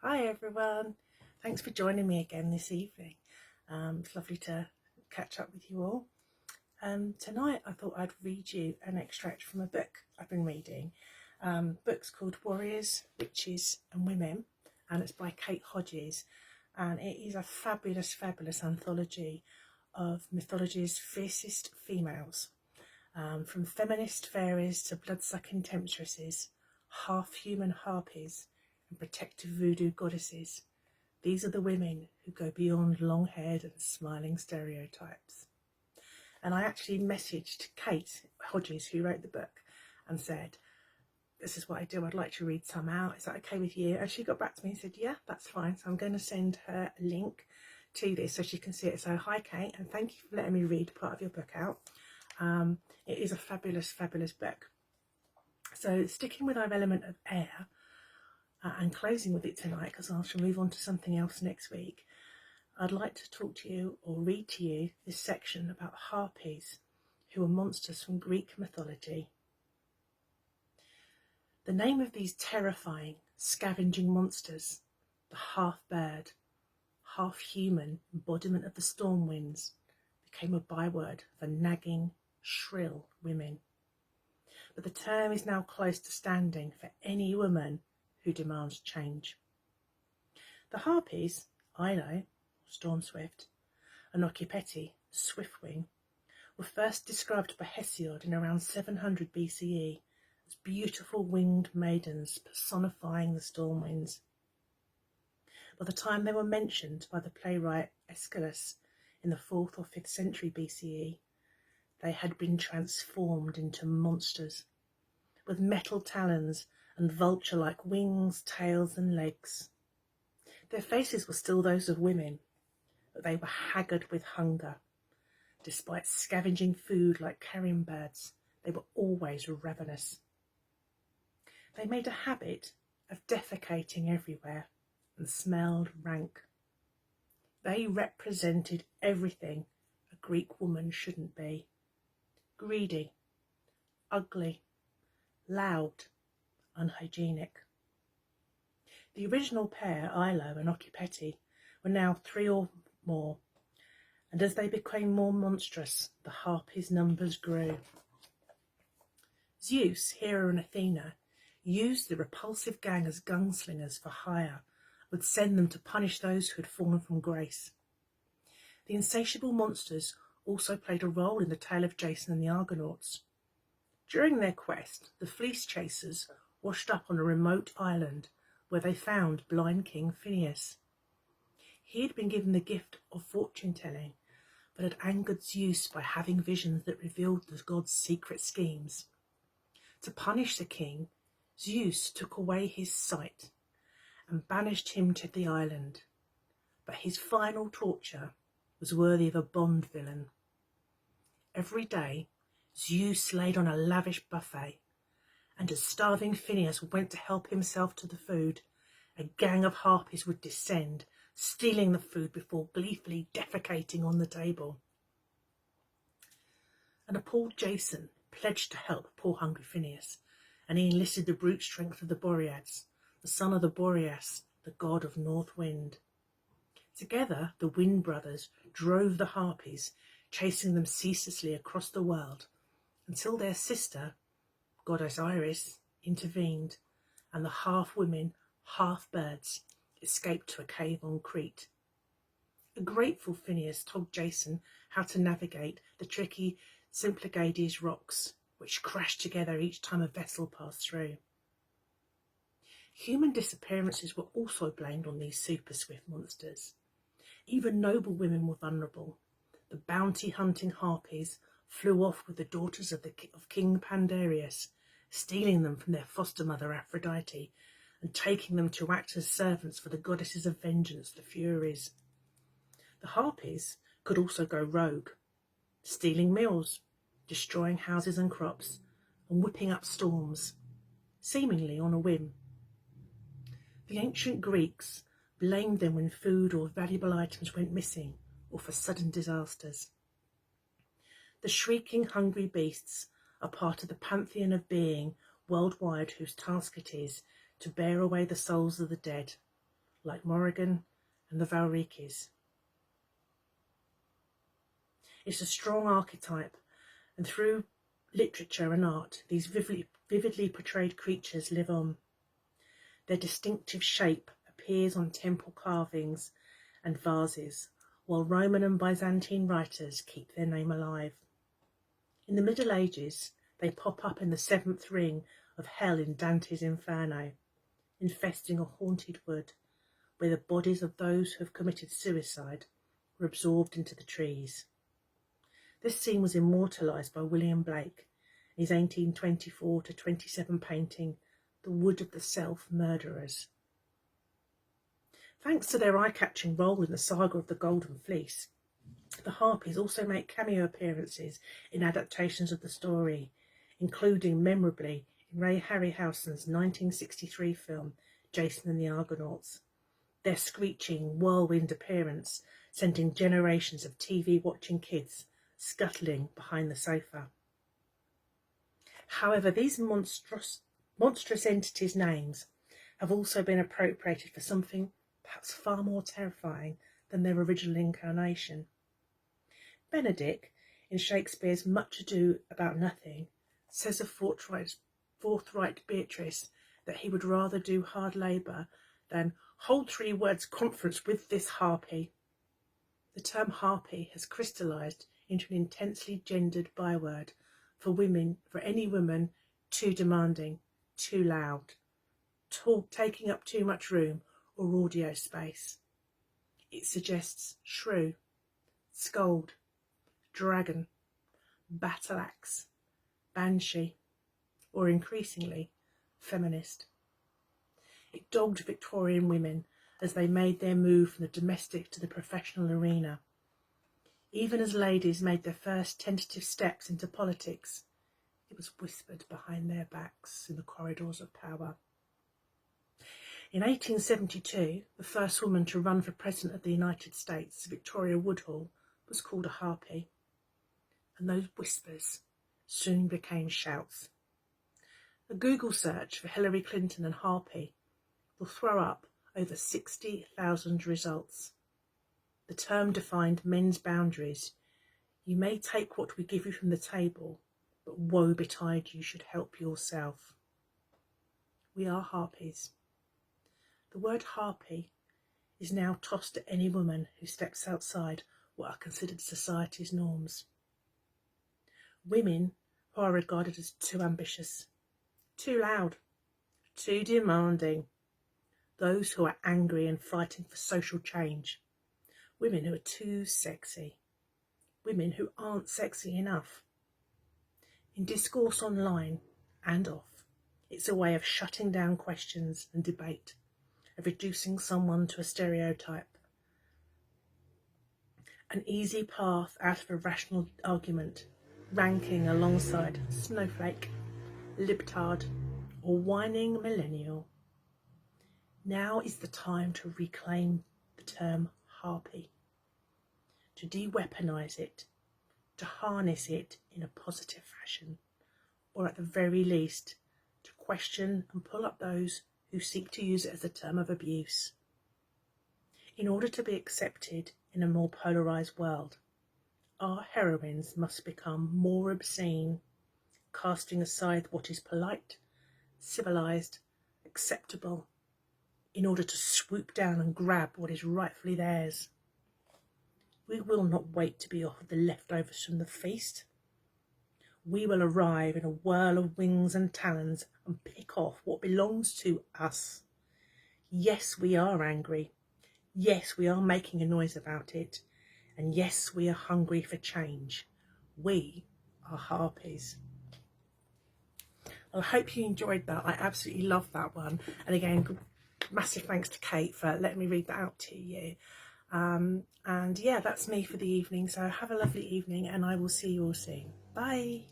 Hi everyone, thanks for joining me again this evening. It's lovely to catch up with you all. Tonight I thought I'd read you an extract from a book I've been reading. Book's called Warriors, Witches and Women, and it's by Kate Hodges, and it is a fabulous anthology of mythology's fiercest females. From feminist fairies to blood-sucking temptresses, half-human harpies and protective voodoo goddesses. These are the women who go beyond long-haired and smiling stereotypes. And I actually messaged Kate Hodges, who wrote the book, and said, this is what I do, I'd like to read some out, is that okay with you? And she got back to me and said, yeah, that's fine. So I'm going to send her a link to this so she can see it. So hi Kate, and thank you for letting me read part of your book out. It is a fabulous book. So sticking with our element of air, and closing with it tonight, because I shall move on to something else next week, I'd like to talk to you or read to you this section about harpies, who are monsters from Greek mythology. The name of these terrifying, scavenging monsters, the half-bird, half-human embodiment of the storm winds, became a byword for nagging, shrill women. But the term is now close to standing for any woman who demands change. The Harpies, Ilo, storm swift, and Ocypete, swiftwing, were first described by Hesiod in around 700 BCE as beautiful winged maidens personifying the storm winds. By the time they were mentioned by the playwright Aeschylus in the 4th or 5th century BCE, they had been transformed into monsters, with metal talons and vulture-like wings, tails and legs. Their faces were still those of women, but they were haggard with hunger. Despite scavenging food like carrion birds, they were always ravenous. They made a habit of defecating everywhere and smelled rank. They represented everything a Greek woman shouldn't be. Greedy, ugly, loud, unhygienic. The original pair, Ilo and Ocypete, were now 3 or more, and as they became more monstrous, the harpies' numbers grew. Zeus, Hera and Athena used the repulsive gang as gunslingers for hire, would send them to punish those who had fallen from grace. The insatiable monsters also played a role in the tale of Jason and the Argonauts. During their quest, the fleece chasers washed up on a remote island where they found blind King Phineus. He had been given the gift of fortune-telling, but had angered Zeus by having visions that revealed the god's secret schemes. To punish the king, Zeus took away his sight and banished him to the island. But his final torture was worthy of a Bond villain. Every day, Zeus laid on a lavish buffet, and as starving Phineus went to help himself to the food, a gang of harpies would descend, stealing the food before gleefully defecating on the table. An appalled Jason pledged to help poor hungry Phineus, and he enlisted the brute strength of the Boreads, the son of the Boreas, the god of north wind. Together, the Wind Brothers drove the harpies, chasing them ceaselessly across the world, until their sister, goddess Iris, intervened, and the half-women, half-birds escaped to a cave on Crete. A grateful Phineus told Jason how to navigate the tricky Symplegades rocks, which crashed together each time a vessel passed through. Human disappearances were also blamed on these super swift monsters. Even noble women were vulnerable. The bounty-hunting harpies flew off with the daughters of King Pandarius, stealing them from their foster mother Aphrodite and taking them to act as servants for the goddesses of vengeance, the Furies. The harpies could also go rogue, stealing meals, destroying houses and crops, and whipping up storms, seemingly on a whim. The ancient Greeks blamed them when food or valuable items went missing, or for sudden disasters. The shrieking, hungry beasts are part of the pantheon of being worldwide whose task it is to bear away the souls of the dead, like Morrigan and the Valrikis. It's a strong archetype, and through literature and art, these vividly portrayed creatures live on. Their distinctive shape appears on temple carvings and vases, while Roman and Byzantine writers keep their name alive. In the Middle Ages, they pop up in the seventh ring of hell in Dante's Inferno, infesting a haunted wood where the bodies of those who have committed suicide were absorbed into the trees. This scene was immortalised by William Blake in his 1824-27 painting, The Wood of the Self-Murderers. Thanks to their eye-catching role in the saga of the Golden Fleece, the Harpies also make cameo appearances in adaptations of the story, including, memorably, in Ray Harryhausen's 1963 film Jason and the Argonauts. Their screeching, whirlwind appearance sending generations of TV-watching kids scuttling behind the sofa. However, these monstrous entities' names have also been appropriated for something perhaps far more terrifying than their original incarnation. Benedick, in Shakespeare's Much Ado About Nothing, says of forthright Beatrice that he would rather do hard labour than hold 3 words conference with this harpy. The term harpy has crystallised into an intensely gendered byword for any woman too demanding, too loud, taking up too much room or audio space. It suggests shrew, scold, dragon, battle axe, banshee, or increasingly, feminist. It dogged Victorian women as they made their move from the domestic to the professional arena. Even as ladies made their first tentative steps into politics, it was whispered behind their backs in the corridors of power. In 1872, the first woman to run for President of the United States, Victoria Woodhull, was called a harpy, and those whispers soon became shouts. A Google search for Hillary Clinton and harpy will throw up over 60,000 results. The term defined men's boundaries. You may take what we give you from the table, but woe betide you should help yourself. We are harpies. The word harpy is now tossed at any woman who steps outside what are considered society's norms. Women who are regarded as too ambitious, too loud, too demanding, those who are angry and fighting for social change, women who are too sexy, women who aren't sexy enough. In discourse online and off, it's a way of shutting down questions and debate, of reducing someone to a stereotype. An easy path out of a rational argument, ranking alongside snowflake, libtard, or whining millennial. Now is the time to reclaim the term harpy, to de-weaponise it, to harness it in a positive fashion, or at the very least, to question and pull up those who seek to use it as a term of abuse. In order to be accepted in a more polarised world, our heroines must become more obscene, casting aside what is polite, civilised, acceptable, in order to swoop down and grab what is rightfully theirs. We will not wait to be offered the leftovers from the feast. We will arrive in a whirl of wings and talons and pick off what belongs to us. Yes, we are angry. Yes, we are making a noise about it. And yes, we are hungry for change. We are harpies. I hope you enjoyed that. I absolutely loved that one. And again, massive thanks to Kate for letting me read that out to you. And yeah, that's me for the evening. So have a lovely evening and I will see you all soon. Bye.